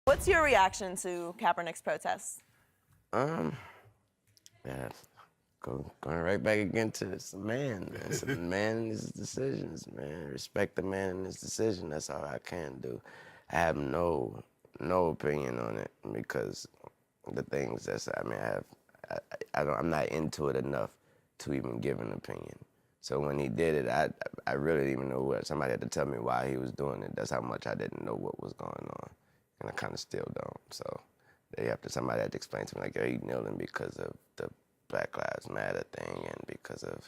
What's your reaction to Kaepernick's protests? Yeah, going right back again to it's a man. Man. It's a man and his decisions, man. Respect the man and his decision. That's all I can do. I have no opinion on it because the things that's I'm not into it enough to even give an opinion. So when he did it, I really didn't even know what. Somebody had to tell me why he was doing it. That's how much I didn't know what was going on, and I kind of still don't. So somebody had to explain to me like, "Yo, you kneeling because of the Black Lives Matter thing and because of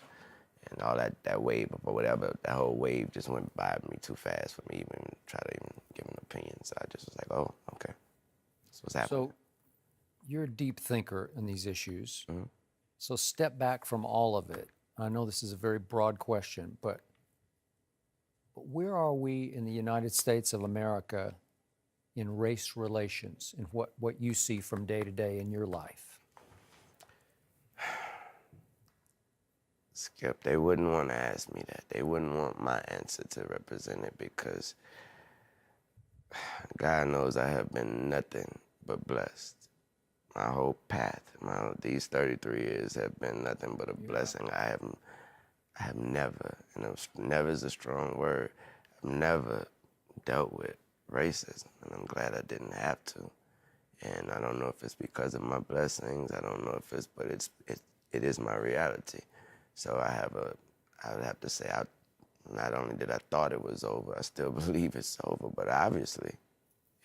and all that wave or whatever. That whole wave just went by me too fast for me even try to even give an opinion. So I just was like, oh, okay, that's what's happening." So you're a deep thinker in these issues. So step back from all of it. I know this is a very broad question, but where are we in the United States of America in race relations and what you see from day to day in your life? Skip, they wouldn't want to ask me that. They wouldn't want my answer to represent it because God knows I have been nothing but blessed. My whole path, these 33 years have been nothing but a blessing. I have never, and never is a strong word, I've never dealt with racism, and I'm glad I didn't have to. And I don't know if it's because of my blessings, I don't know if it's, but it is my reality. So I would have to say, not only did I thought it was over, I still believe it's over, but obviously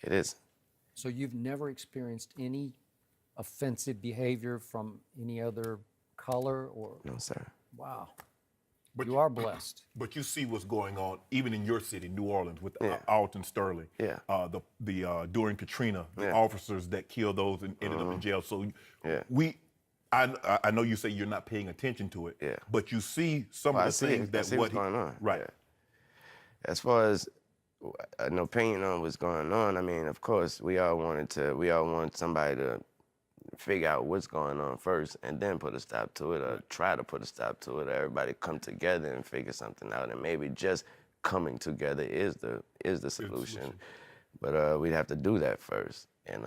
it isn't. So you've never experienced any offensive behavior from any other color or? No, sir. Wow. But You are blessed. But you see what's going on even in your city, New Orleans, with Alton Sterling. Yeah. During Katrina, the Yeah. officers that killed those and ended up in jail. So Yeah. I know you say you're not paying attention to it. Yeah. But you see some Well, of the things I that see what's going on. Right. Yeah. As far as an opinion on what's going on, I mean, of course, we all want somebody to figure out what's going on first and then put a stop to it or try to put a stop to it. Or everybody come together and figure something out, and maybe just coming together is the solution. But we'd have to do that first. And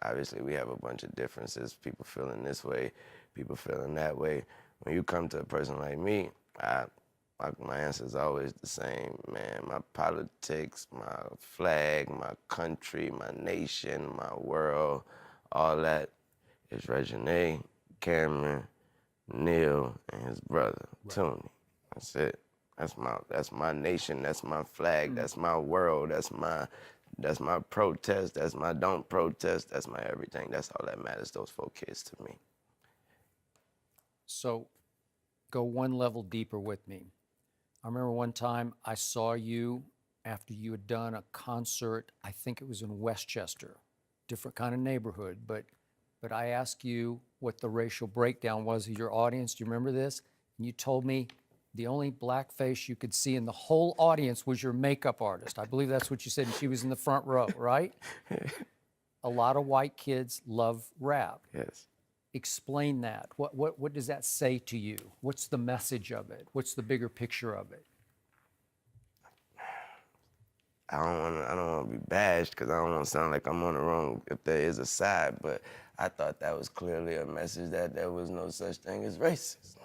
obviously we have a bunch of differences. People feeling this way, people feeling that way. When you come to a person like me, my answer is always the same, man. My politics, my flag, my country, my nation, my world, all that is Reginae, Cameron, Neil, and his brother, Tony. That's it. That's my nation, that's my flag, that's my world, that's my protest, that's my don't protest, that's my everything. That's all that matters, those 4 kids to me. So go one level deeper with me. I remember one time I saw you after you had done a concert, I think it was in Westchester, different kind of neighborhood, but I asked you what the racial breakdown was of your audience. Do you remember this? And you told me the only black face you could see in the whole audience was your makeup artist. I believe that's what you said, and she was in the front row, right? A lot of white kids love rap. Yes. Explain that. What does that say to you? What's the message of it? What's the bigger picture of it? I don't want to be bashed because I don't want to sound like I'm on the wrong if there is a side, but I thought that was clearly a message that there was no such thing as racism.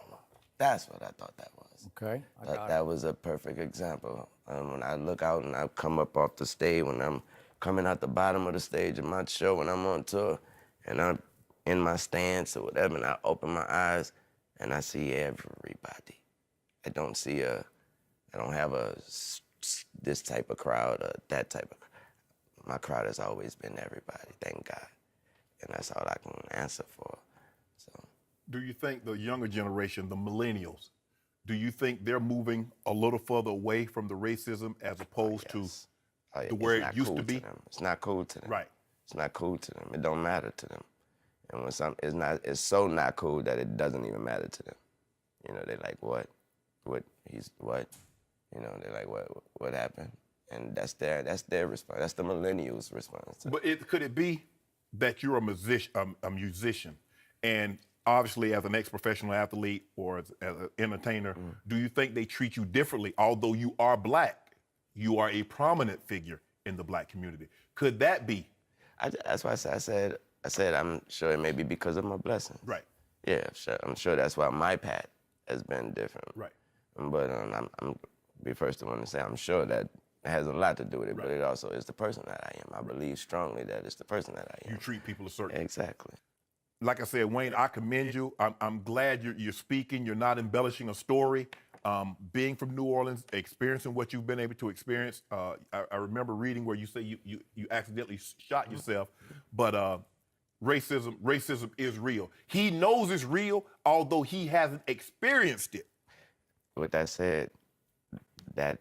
That's what I thought that was. Okay, I got it. That was a perfect example. When I look out and I come up off the stage, when I'm coming out the bottom of the stage of my show, when I'm on tour, and I'm in my stance or whatever, and I open my eyes and I see everybody. I don't have this type of crowd or that type of crowd. My crowd has always been everybody, thank God. And that's all I can answer for. So. Do you think the younger generation, the millennials, do you think they're moving a little further away from the racism as opposed to where it used to be? It's not cool to them. Right. It's not cool to them. It don't matter to them. And when it's so not cool that it doesn't even matter to them. You know, they're like, what? What? You know, they're like, what happened? And that's their response. That's the millennials' response. But could it be that you're a musician, and obviously as an ex-professional athlete or as an entertainer, do you think they treat you differently? Although you are black, you are a prominent figure in the black community. Could that be That's why I said I'm sure it may be because of my blessing. Right. Yeah, I'm sure that's why my path has been different. Right. But I'm be first to want to say I'm sure that it has a lot to do with it, but Right. it also is the person that I am. I believe strongly that it's the person that I am. You treat people a certain way. Exactly. Like I said, Wayne, I commend you. I'm glad you're speaking. You're not embellishing a story. Being from New Orleans, experiencing what you've been able to experience. I remember reading where you say you accidentally shot yourself, but racism is real. He knows it's real, although he hasn't experienced it. With that said, that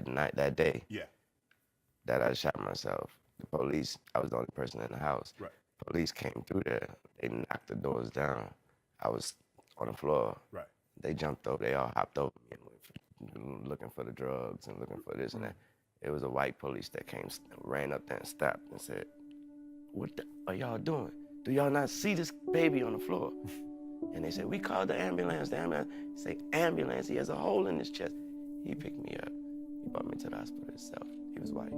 night, that day Yeah. that I shot myself, the police, I was the only person in the house. Right. Police came through there. They knocked the doors down. I was on the floor. Right. They jumped over. They all hopped over me and went looking for the drugs and looking for this and that. It was a white police that came, ran up there and stopped and said, "What the are y'all doing? Do y'all not see this baby on the floor?" And they said, "We called the ambulance. The ambulance." He said, "Ambulance, he has a hole in his chest." He picked me up. He brought me to the hospital himself. He was white.